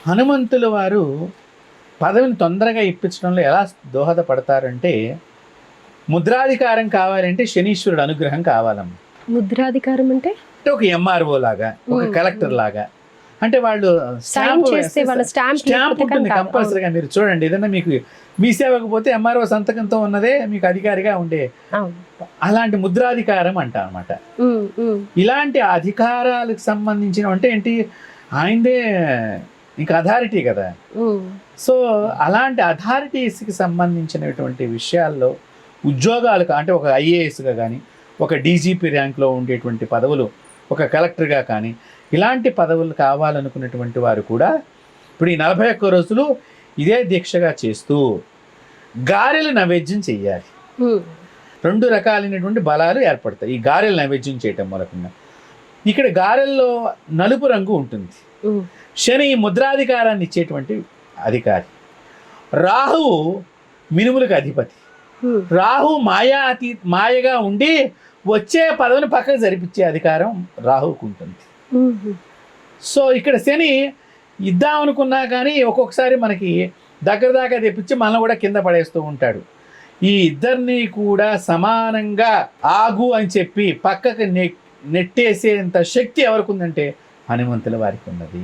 హనుమంతుల వారు పదవిని తొందరగా ఇప్పించడంలో ఎలా దోహదపడతారంటే, ముద్రాధికారం కావాలంటే శనీశ్వరుడు అనుగ్రహం కావాలమ్మ. ముద్రాధికారం అంటే అంటే ఒక ఎంఆర్ఓ లాగా, ఒక కలెక్టర్ లాగా, అంటే వాళ్ళు సైన్ చేస్తే వాళ్ళ స్టాంప్ ఉంటుంది కంపల్సరీగా. మీరు చూడండి, ఏదన్నా మీకు మీ సేవకు పోతే ఎంఆర్ఓ సంతకంతో ఉన్నదే మీకు అధికారిగా ఉండే, అలాంటి ముద్రాధికారం అంట అనమాట. ఇలాంటి అధికారాలకు సంబంధించిన అంటే ఏంటి, ఆయనదే ఇంకా అథారిటీ కదా. సో అలాంటి అథారిటీస్కి సంబంధించినటువంటి విషయాల్లో ఉద్యోగాలు అంటే ఒక ఐఏఎస్గా కానీ, ఒక డీజీపీ ర్యాంక్లో ఉండేటువంటి పదవులు, ఒక కలెక్టర్గా కానీ, ఇలాంటి పదవులు కావాలనుకున్నటువంటి వారు కూడా ఇప్పుడు ఈ 41 రోజులు ఇదే దీక్షగా చేస్తూ గారెలు నైవేద్యం చెయ్యాలి. 2 రకాలైనటువంటి బలాలు ఏర్పడతాయి ఈ గారెలు నైవేద్యం చేయటం మూలకంగా. ఇక్కడ గారెల్లో నలుపు రంగు ఉంటుంది. శని ముద్రాధికారాన్ని ఇచ్చేటువంటి అధికారి. రాహువు మినుములకు అధిపతి. రాహు మాయగా ఉండి వచ్చే పదవిని పక్కకు జరిపించే అధికారం రాహువుకు ఉంటుంది. సో ఇక్కడ శని ఇద్దామనుకున్నా కానీ ఒక్కొక్కసారి మనకి దగ్గర దాకా తెప్పించి మనం కూడా కింద పడేస్తూ ఉంటాడు. ఈ ఇద్దరిని కూడా సమానంగా ఆగు అని చెప్పి పక్కకు నెట్టేసేంత శక్తి ఎవరికి ఉందంటే హనుమంతుల వారికి ఉన్నది.